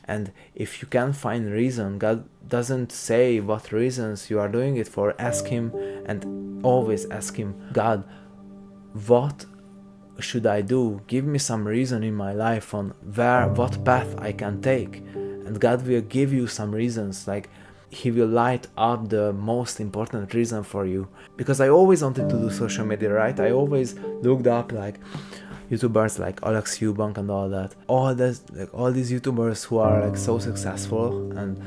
And if you can't find reason, God doesn't say what reasons you are doing it for. Ask him, and always ask him, God, what should I do? Give me some reason in my life on what path I can take. And God will give you some reasons, like he will light up the most important reason for you. Because I always wanted to do social media, right? I always looked up like YouTubers like Alex Eubank and all that. All these YouTubers who are like so successful and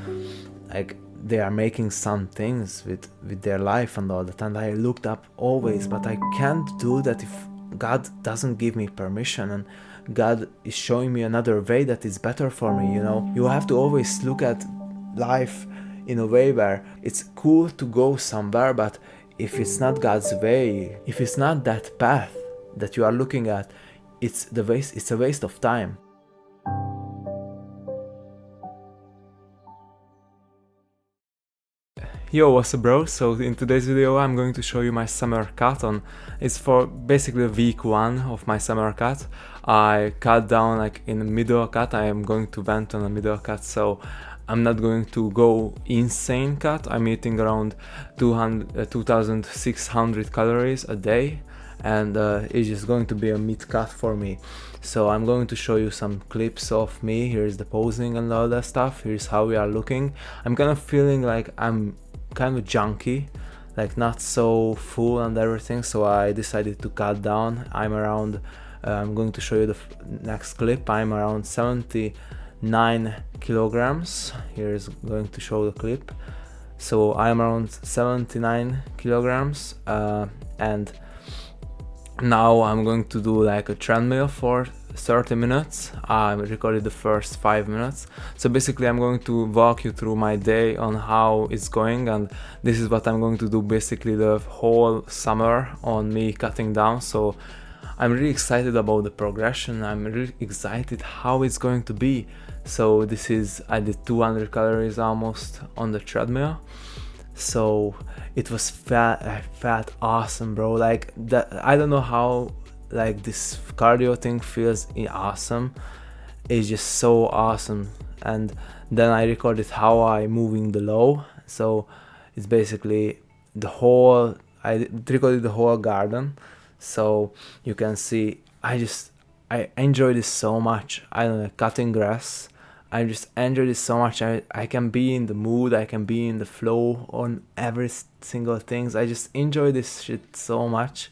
like they are making some things with their life and all that. And I looked up always, but I can't do that if God doesn't give me permission and God is showing me another way that is better for me, you know. You have to always look at life in a way where it's cool to go somewhere, but if it's not God's way, if it's not that path that you are looking at, it's a waste of time. Yo, what's up bro? So in today's video I'm going to show you my summer cut on. It's for basically week 1 of my summer cut. I cut down like in the middle cut. I am going to vent on a middle cut, so I'm not going to go insane cut. I'm eating around 2600 calories a day, and it's just going to be a mid cut for me. So I'm going to show you some clips of me. Here's the posing and all that stuff. Here's how we are looking. I'm kind of feeling like I'm kind of junky, like not so full and everything, so I decided to cut down. I'm going to show you the next clip. I'm around 79 kilograms. Here's going to show the clip. So I'm around 79 kilograms and now I'm going to do like a treadmill for 30 minutes. I recorded the first 5 minutes. So basically I'm going to walk you through my day on how it's going, and this is what I'm going to do basically the whole summer on me cutting down. So I'm really excited about the progression. I'm really excited how it's going to be. So I did 200 calories almost on the treadmill. So it was I felt awesome, bro. Like that, I don't know how like this cardio thing feels awesome. It's just so awesome. And then I recorded how I moving the low. So it's basically I recorded the whole garden. So you can see I enjoy this so much. I don't know, cutting grass. I just enjoy this so much. I can be in the mood, I can be in the flow on every single things. I just enjoy this shit so much,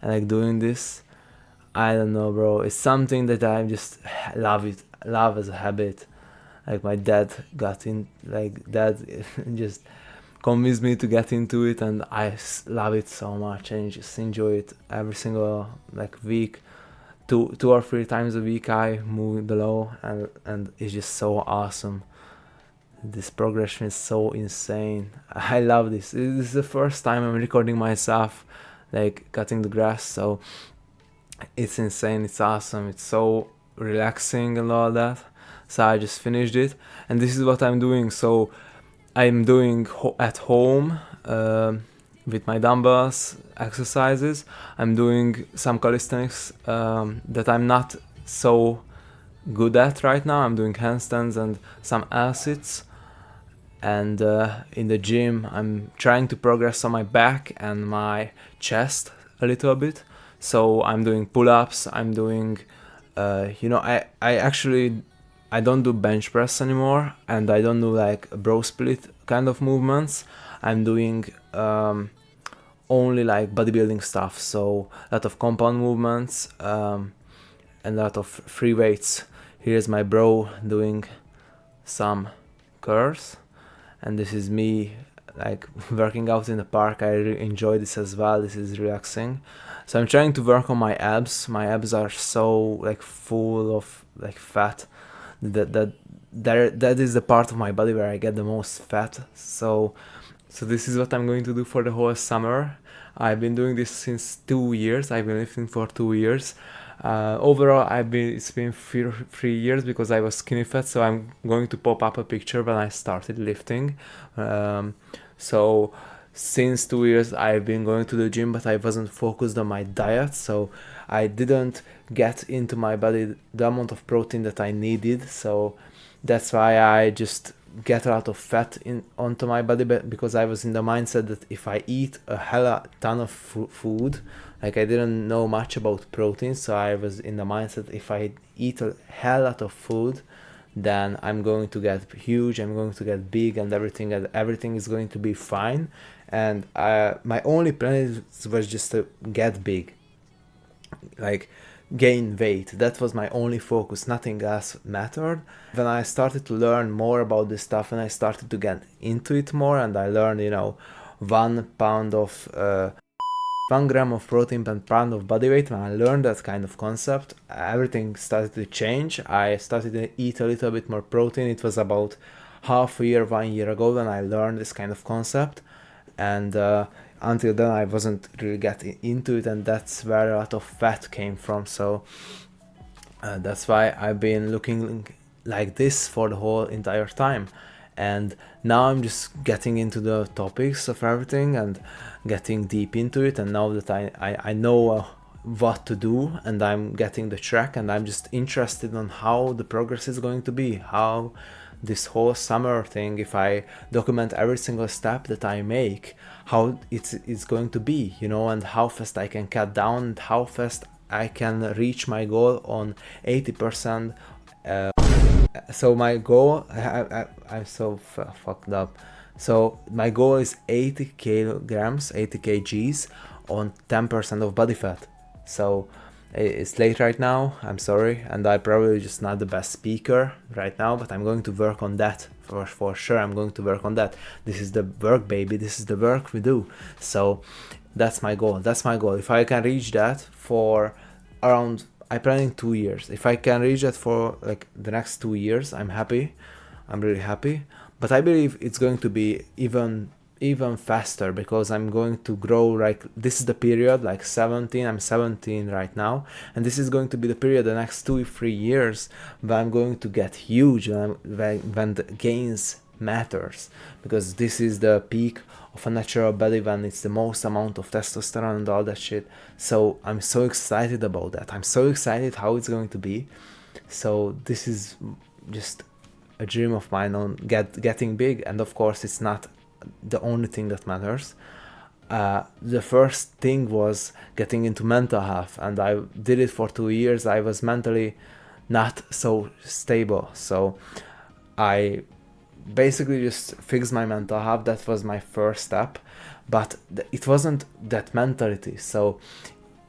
and like doing this, I don't know, bro. It's something that I just love as a habit. Like my dad just convinced me to get into it, and I love it so much, and just enjoy it every single like week. Two or three times a week I move the low, and it's just so awesome. This progression is so insane. I love this. This is the first time I'm recording myself like cutting the grass, so it's insane. It's awesome. It's so relaxing and all that. So I just finished it, and this is what I'm doing. So I'm doing at home with my dumbbells exercises. I'm doing some calisthenics that I'm not so good at right now. I'm doing handstands and some L-sits, and in the gym I'm trying to progress on my back and my chest a little bit. So I'm doing pull-ups, I'm doing I don't do bench press anymore, and I don't do like bro split kind of movements. I'm doing only like bodybuilding stuff, so a lot of compound movements and a lot of free weights. Here's my bro doing some curls, and this is me like working out in the park. I really enjoy this as well. This is relaxing. So I'm trying to work on my abs. My abs are so like full of like fat. That is the part of my body where I get the most fat. So this is what I'm going to do for the whole summer. I've been doing this since 2 years. I've been lifting for 2 years. Overall, it's been 3 years because I was skinny fat. So I'm going to pop up a picture when I started lifting. So since 2 years, I've been going to the gym, but I wasn't focused on my diet. So I didn't get into my body the amount of protein that I needed. So That's why I just get a lot of fat in onto my body, because I was in the mindset that if I eat a hella ton of food, like I didn't know much about protein, so I was in the mindset if I eat a hell lot of food, then I'm going to get huge, I'm going to get big, and everything is going to be fine. And my only plan was just to get big, like gain weight. That was my only focus, nothing else mattered. When I started to learn more about this stuff and I started to get into it more, and I learned, 1 pound of 1 gram of protein per pound of body weight, when I learned that kind of concept, everything started to change. I started to eat a little bit more protein. It was about half a year, 1 year ago when I learned this kind of concept, and until then I wasn't really getting into it, and that's where a lot of fat came from. So that's why I've been looking like this for the whole entire time. And now I'm just getting into the topics of everything and getting deep into it, and now that I know what to do, and I'm getting the track, and I'm just interested on how the progress is going to be, how this whole summer thing, if I document every single step that I make, how it's going to be, and how fast I can cut down, and how fast I can reach my goal on 80%. So my goal, I'm so fucked up. So my goal is 80 kilograms, 80 kgs on 10% of body fat. So it's late right now, I'm sorry, and I'm probably just not the best speaker right now, but I'm going to work on that for sure. I'm going to work on that. This is the work, baby. This is the work we do. So that's my goal. If I can reach that for around, I'm planning 2 years. If I can reach that for like the next 2 years, I'm happy. I'm really happy. But I believe it's going to be even faster, because I'm going to grow. Like, this is the period, like 17, I'm 17 right now, and this is going to be the period, the next 2-3 years, where I'm going to get huge, when the gains matters, because this is the peak of a natural body, when it's the most amount of testosterone and all that shit. So I'm so excited about that. I'm so excited how it's going to be. So this is just a dream of mine on getting big, and of course it's not the only thing that matters. The first thing was getting into mental health, and I did it for 2 years. I was mentally not so stable, so I basically just fixed my mental health. That was my first step, but it wasn't that mentality. So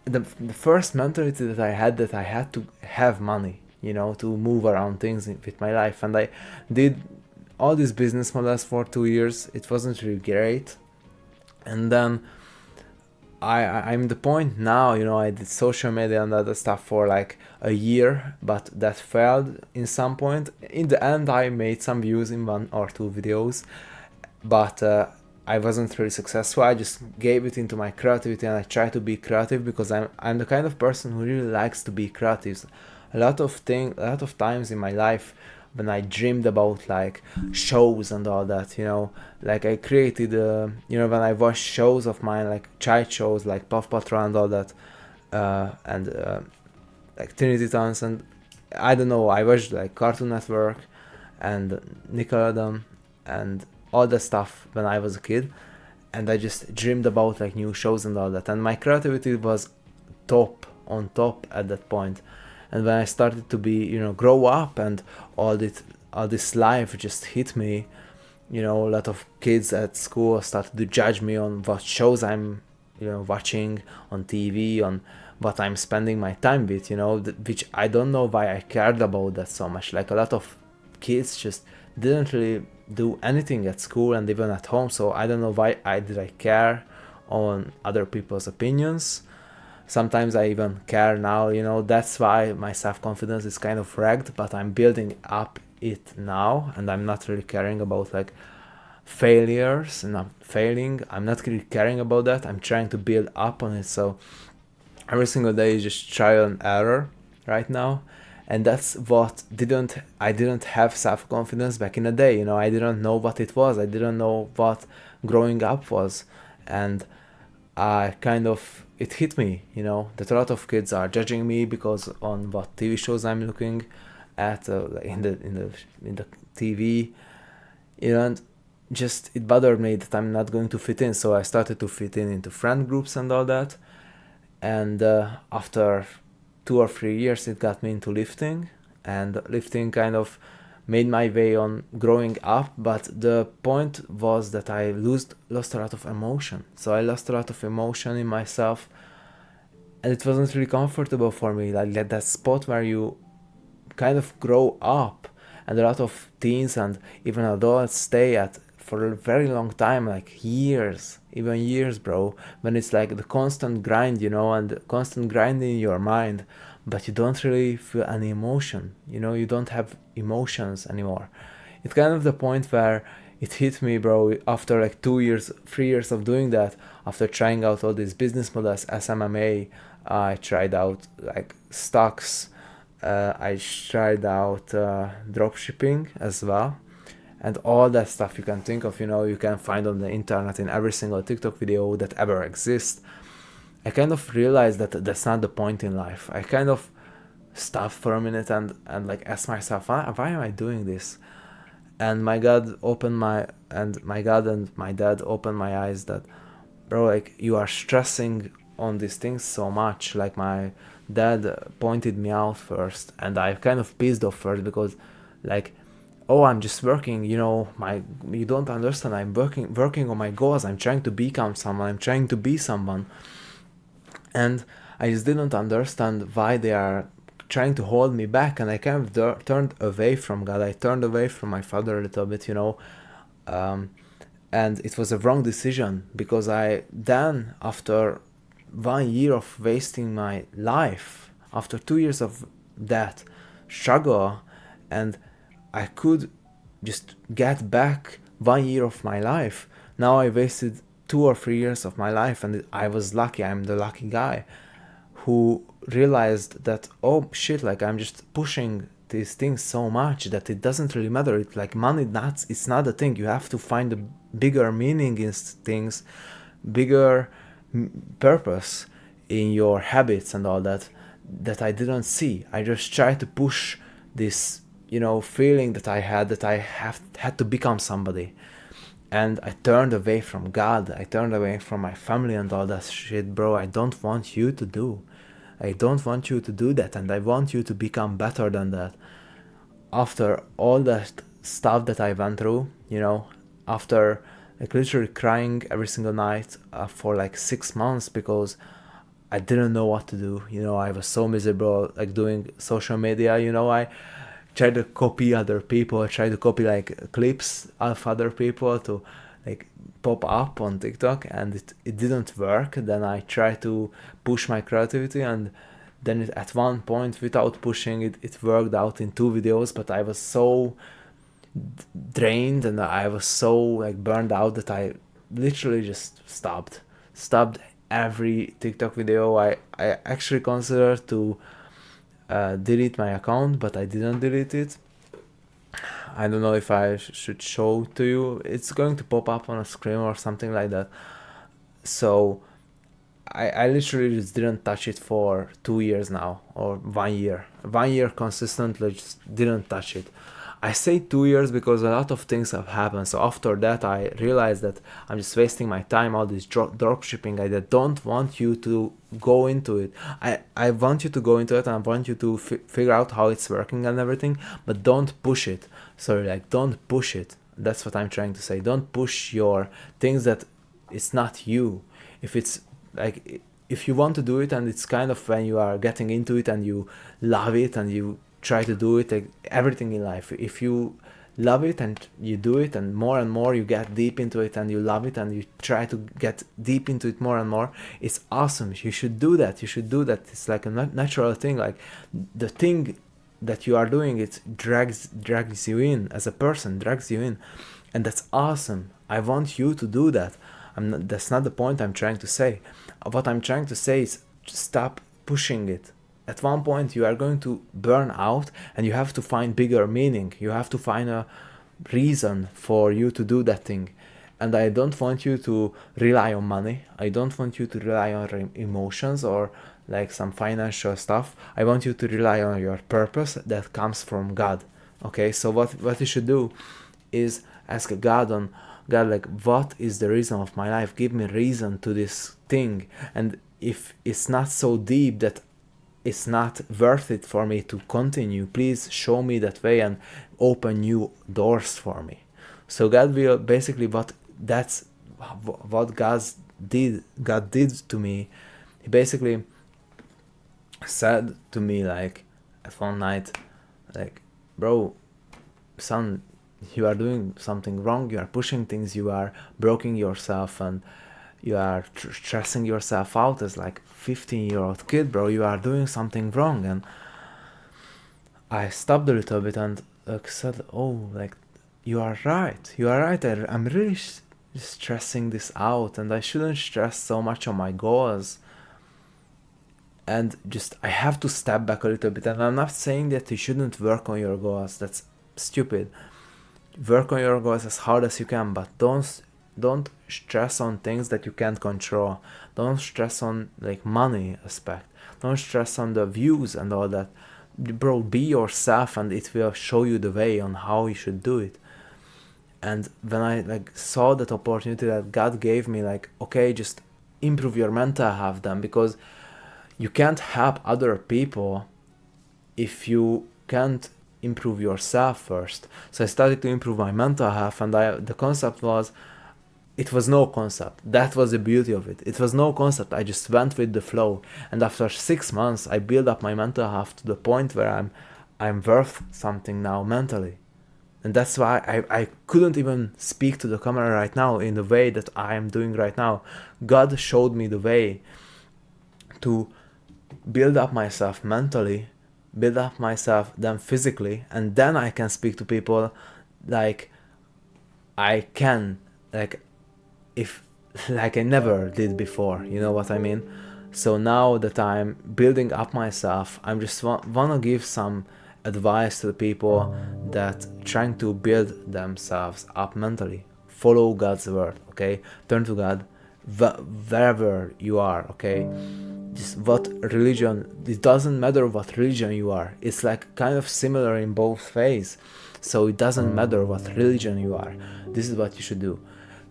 the first mentality that I had to have money, to move around things with my life, and I did all these business models for 2 years. It wasn't really great, and then I'm the point now, I did social media and other stuff for like a year, but that failed in some point. In the end, I made some views in 1 or 2 videos, but I wasn't really successful. I just gave it into my creativity, and I try to be creative, because I'm the kind of person who really likes to be creative. A lot of times in my life, when I dreamed about like shows and all that, like I created, when I watched shows of mine, like child shows, like Puff Patrol and all that, and like Trinity Tons, and I don't know, I watched like Cartoon Network and Nickelodeon and all that stuff when I was a kid, and I just dreamed about like new shows and all that, and my creativity was on top at that point. And when I started to be, grow up, and all this life just hit me, a lot of kids at school started to judge me on what shows I'm, watching on TV, on what I'm spending my time with, which I don't know why I cared about that so much. Like, a lot of kids just didn't really do anything at school and even at home, so I don't know why I care on other people's opinions. Sometimes I even care now, that's why my self-confidence is kind of wrecked, but I'm building up it now, and I'm not really caring about like failures and I'm failing. I'm not really caring about that. I'm trying to build up on it. So every single day is just trial and error right now. And that's what I didn't have self-confidence back in the day, I didn't know what it was. I didn't know what growing up was. And it hit me, that a lot of kids are judging me because on what TV shows I'm looking, at like in the TV, you know, and just it bothered me that I'm not going to fit in. So I started to fit in into friend groups and all that. And after 2 or 3 years, it got me into lifting, and lifting kind of made my way on growing up. But the point was that I lost a lot of emotion. So I lost a lot of emotion in myself, and it wasn't really comfortable for me. Like that spot where you kind of grow up, and a lot of teens and even adults stay at for a very long time, like years, even years, bro, when it's like the constant grind, you know, and the constant grind in your mind, but you don't really feel any emotion, you know, you don't have emotions anymore. It's kind of the point where it hit me, bro, after like 2 years, 3 years of doing that, after trying out all these business models, SMMA, I tried out like stocks, I tried out drop shipping as well, and all that stuff you can think of, you know, you can find on the internet in every single TikTok video that ever exists. I kind of realized that that's not the point in life. I kind of stopped for a minute and like asked myself, why am I doing this? And my God my God and my dad opened my eyes that, bro, like you are stressing on these things so much. Like my dad pointed me out first, and I kind of pissed off first because, like, oh, I'm just working, you know, you don't understand. I'm working on my goals. I'm trying to become someone. I'm trying to be someone, and I just didn't understand why they are trying to hold me back. And I kind of turned away from God. I turned away from my father a little bit, you know. And it was a wrong decision, because I then, after 1 year of wasting my life, after 2 years of that struggle, and I could just get back 1 year of my life. Now I wasted 2 or 3 years of my life, and I was lucky. I'm the lucky guy who realized that, oh shit, like I'm just pushing these things so much that it doesn't really matter. It's like money, it's not a thing. You have to find a bigger meaning in things, bigger purpose in your habits and all that I didn't see. I just tried to push this, you know, feeling that I had to become somebody. And I turned away from God. I turned away from my family and all that shit, bro. I don't want you to do. I don't want you to do that, and I want you to become better than that. After all that stuff that I went through, you know, after like literally crying every single night for like 6 months because I didn't know what to do. You know, I was so miserable, like doing social media. You know, I tried to copy other people. I tried to copy like clips of other people to like pop up on TikTok, and it didn't work. Then I tried to push my creativity, and then at one point, without pushing it, it worked out in 2 videos. But I was so drained and I was so like burned out that I literally just stopped every TikTok video. I actually considered to delete my account, but I didn't delete it. I don't know if I should show to you. It's going to pop up on a screen or something like that. So I literally just didn't touch it for 2 years now, or 1 year. 1 year consistently just didn't touch it. I say 2 years because a lot of things have happened. So after that, I realized that I'm just wasting my time, all this drop shipping. I don't want you to go into it. I want you to go into it, and I want you to figure out how it's working and everything, but don't push it. Sorry, like don't push it. That's what I'm trying to say. Don't push your things that it's not you. If it's like, if you want to do it, and it's kind of when you are getting into it and you love it and you try to do it, like everything in life, if you love it and you do it, and more you get deep into it and you love it and you try to get deep into it more and more, it's awesome. You should do that. It's like a natural thing. Like the thing that you are doing, it drags you in as a person, drags you in, and that's awesome. I want you to do that. That's not the point I'm trying to say. What I'm trying to say is stop pushing it. At one point you are going to burn out, and you have to find bigger meaning. You have to find a reason for you to do that thing. And I don't want you to rely on money. I don't want you to rely on emotions or like some financial stuff. I want you to rely on your purpose that comes from God. Okay, so what you should do is ask God, like, what is the reason of my life? Give me reason to this thing. And if it's not so deep that it's not worth it for me to continue, please show me that way and open new doors for me. So God will basically, that's what God did to me. He basically said to me, like, at one night, like, bro, son, you are doing something wrong, you are pushing things, you are breaking yourself, and you are stressing yourself out as like 15-year-old kid, bro. You are doing something wrong. And I stopped a little bit and said, oh, like, you are right, I'm really stressing this out, and I shouldn't stress so much on my goals. And just, I have to step back a little bit. And I'm not saying that you shouldn't work on your goals, that's stupid. Work on your goals as hard as you can, but don't stress on things that you can't control. Don't stress on, like, money aspect. Don't stress on the views and all that. Bro, be yourself, and it will show you the way on how you should do it. And when I, like, saw that opportunity that God gave me, like, okay, just improve your mental health then, because you can't help other people if you can't improve yourself first. So I started to improve my mental health, and the concept was, it was no concept. That was the beauty of it. It was no concept. I just went with the flow. And after 6 months, I built up my mental health to the point where I'm worth something now mentally. And that's why I couldn't even speak to the camera right now in the way that I am doing right now. God showed me the way to build up myself mentally, build up myself then physically, and then I can speak to people like I can, like, if, like, I never did before, you know what I mean? So now that I'm building up myself, I'm just wanna give some advice to the people that trying to build themselves up mentally. Follow God's word, okay? Turn to God wherever you are, okay? Just what religion, it doesn't matter what religion you are. It's like kind of similar in both ways. So it doesn't matter what religion you are. This is what you should do.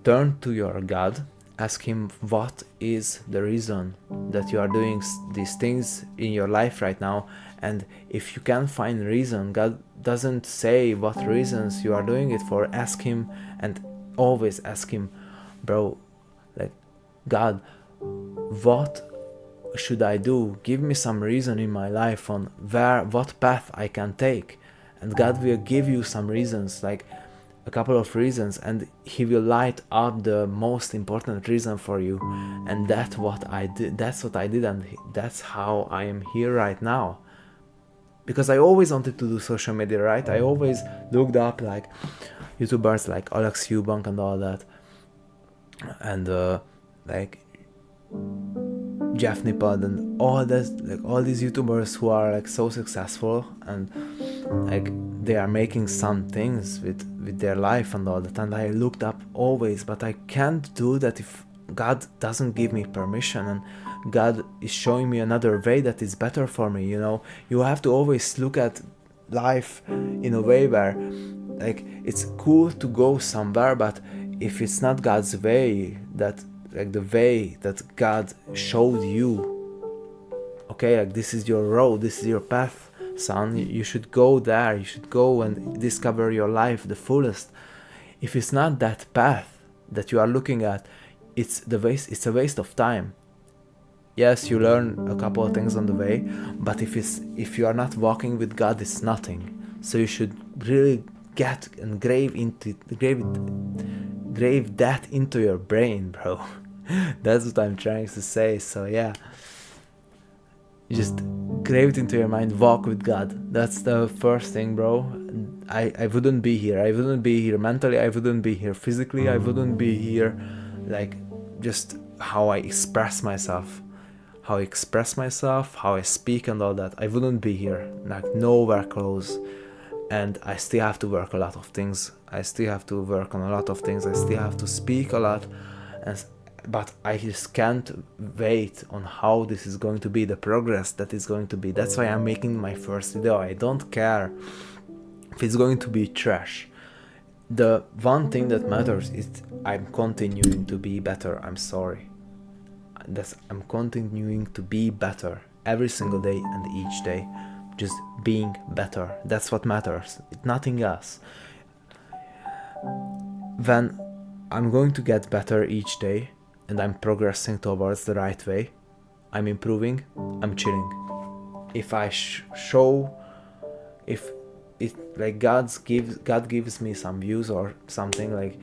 Turn to your God, ask him what is the reason that you are doing these things in your life right now. And if you can't find reason, God doesn't say what reasons you are doing it for. Ask him, and always ask him, bro, like, God, what should I do? Give me some reason in my life on what path I can take. And God will give you some reasons, like a couple of reasons, and he will light up the most important reason for you. And that's what I did, and that's how I am here right now. Because I always wanted to do social media, right? I always looked up like YouTubers like Alex Eubank and all that, and like Jeff Nippard and all this, like all these YouTubers who are like so successful, and like they are making some things with their life and all that. And I looked up always, but I can't do that if God doesn't give me permission, and God is showing me another way that is better for me. You know, you have to always look at life in a way where, like, it's cool to go somewhere, but if it's not God's way, that, like, the way that God showed you, okay, like, this is your road, this is your path, son, you should go there, you should go and discover your life the fullest. If it's not that path that you are looking at, it's a waste of time. Yes, you learn a couple of things on the way, but if you are not walking with God, it's nothing. So you should really get and grave that into your brain, bro. That's what I'm trying to say. So yeah, you just grave it into your mind, walk with God. That's the first thing, bro. I wouldn't be here. I wouldn't be here mentally. I wouldn't be here physically. I wouldn't be here, like, just how I express myself, how I speak and all that. I wouldn't be here, like, nowhere close. And I still have to work a lot of things. I still have to work on a lot of things. I still have to speak a lot, and but I just can't wait on how this is going to be, the progress that is going to be. That's why I'm making my first video. I don't care if it's going to be trash. The one thing that matters is I'm continuing to be better. I'm sorry. I'm continuing to be better every single day and each day. Just being better. That's what matters. Nothing else. When I'm going to get better each day and I'm progressing towards the right way, I'm improving, I'm chilling. If I if it like God gives me some views or something, like,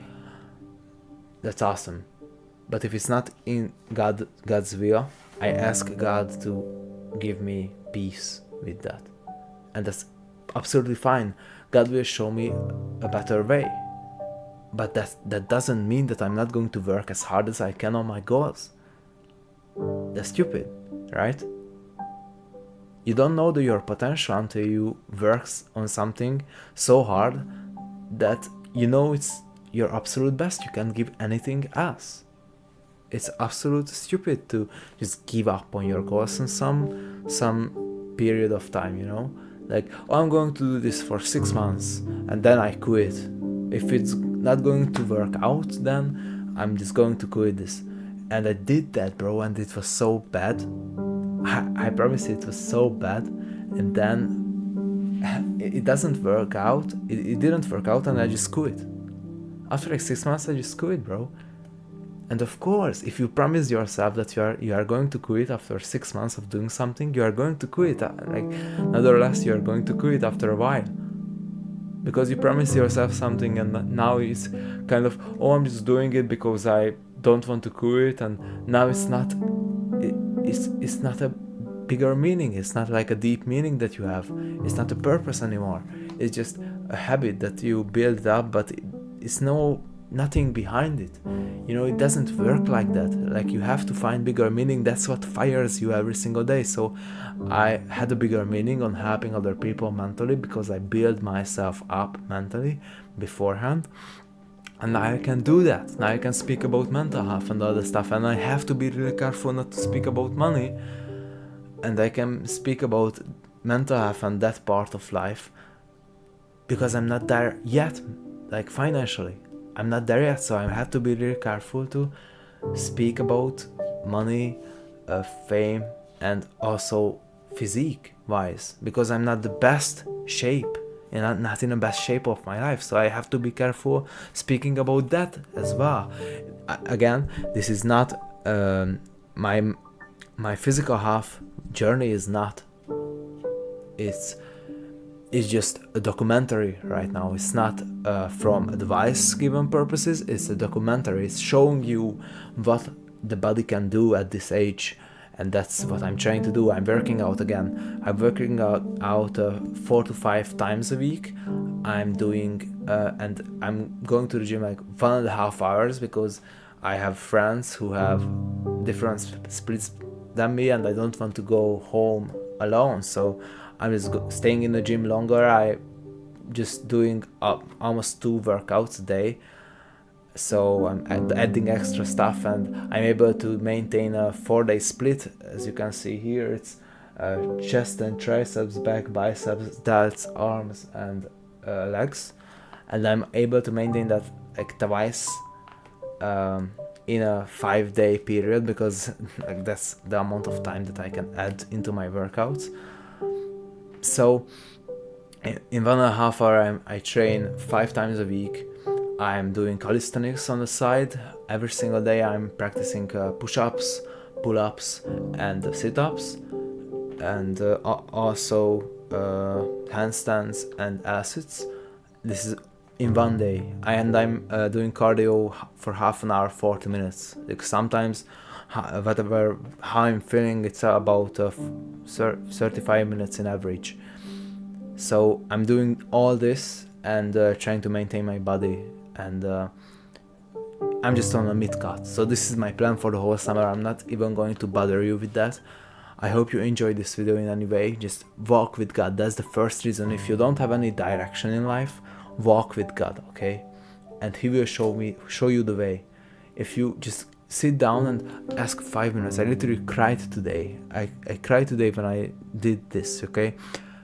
that's awesome. But if it's not in God's will, I ask God to give me peace with that, and that's absolutely fine. God will show me a better way, but that doesn't mean that I'm not going to work as hard as I can on my goals. That's stupid, right? You don't know your potential until you work on something so hard that you know it's your absolute best. You can't give anything else. It's absolute stupid to just give up on your goals in some period of time, you know? Like, oh, I'm going to do this for 6 months and then I quit. If it's not going to work out, then I'm just going to quit this. And I did that, bro, and it was so bad. I promise it was so bad. And then it doesn't work out. It didn't work out, and I just quit. After like 6 months, I just quit, bro. And of course, if you promise yourself that you are going to quit after 6 months of doing something, you are going to quit. Like, nevertheless, you are going to quit after a while. Because you promise yourself something, and now it's kind of, oh, I'm just doing it because I don't want to quit, and now it's not a bigger meaning. It's not like a deep meaning that you have. It's not a purpose anymore. It's just a habit that you build up, but it's nothing behind it. You know, it doesn't work like that. Like, you have to find bigger meaning. That's what fires you every single day. So I had a bigger meaning on helping other people mentally, because I build myself up mentally beforehand. And now I can do that. Now I can speak about mental health and other stuff. And I have to be really careful not to speak about money. And I can speak about mental health and that part of life, because I'm not there yet, like financially. I'm not there yet, so I have to be really careful to speak about money, fame, and also physique-wise, because I'm not the best shape, and not in the best shape of my life, so I have to be careful speaking about that as well. Again, this is not my physical health journey is not. It's just a documentary right now. It's not from advice given purposes. It's a documentary. It's showing you what the body can do at this age, and that's what I'm trying to do. I'm working out again. I'm working out 4 to 5 times a week. I'm doing and I'm going to the gym like 1.5 hours, because I have friends who have different splits than me, and I don't want to go home alone. So I'm just staying in the gym longer. I just doing almost 2 workouts a day. So I'm adding extra stuff, and I'm able to maintain a 4-day split. As you can see here, it's chest and triceps, back, biceps, delts, arms, and legs. And I'm able to maintain that like twice in a 5-day period, because like that's the amount of time that I can add into my workouts. So in 1.5 hours I train 5 times a week. I'm doing calisthenics on the side. Every single day I'm practicing push-ups, pull-ups, and sit-ups, and also handstands and L-sits. This is in 1 day. I'm doing cardio for half an hour, 40 minutes. Like, sometimes how I'm feeling, it's about 35 minutes in average. So I'm doing all this and trying to maintain my body, and I'm just on a mid-cut. So this is my plan for the whole summer. I'm not even going to bother you with that. I hope you enjoyed this video in any way. Just walk with God. That's the first reason. If you don't have any direction in life, walk with God, okay? And He will show you the way. If you just sit down and ask 5 minutes. I literally cried today. I cried today when I did this, okay?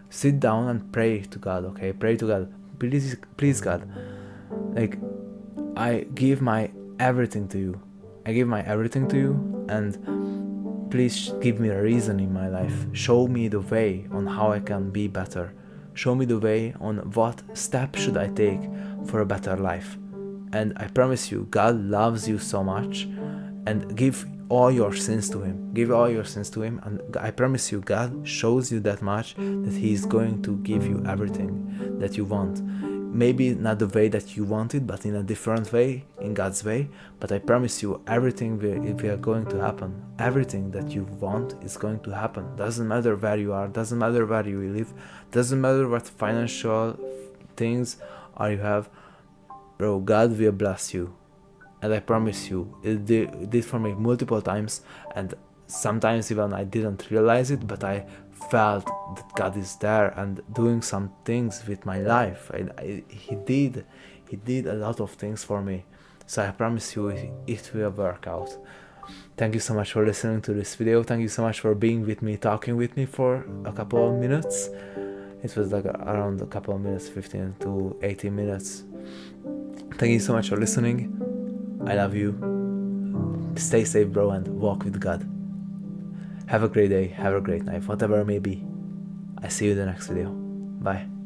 Sit down and pray to God, okay? Pray to God. Please God, like, I give my everything to you. I give my everything to you, and please give me a reason in my life. Show me the way on how I can be better. Show me the way on what step should I take for a better life. And I promise you, God loves you so much, and give all your sins to him. Give all your sins to him, and I promise you, God shows you that much that he is going to give you everything that you want. Maybe not the way that you want it, but in a different way, in God's way. But I promise you, everything will going to happen. Everything that you want is going to happen. Doesn't matter where you are, doesn't matter where you live, doesn't matter what financial things are you have. Bro, God will bless you. And I promise you, it did for me multiple times, and sometimes even I didn't realize it, but I felt that God is there and doing some things with my life. He did a lot of things for me. So I promise you, it will work out. Thank you so much for listening to this video. Thank you so much for being with me, talking with me for a couple of minutes. It was like around a couple of minutes, 15 to 18 minutes. Thank you so much for listening. I love you. Stay safe, bro, and walk with God. Have a great day, have a great night, whatever it may be. I see you in the next video. Bye.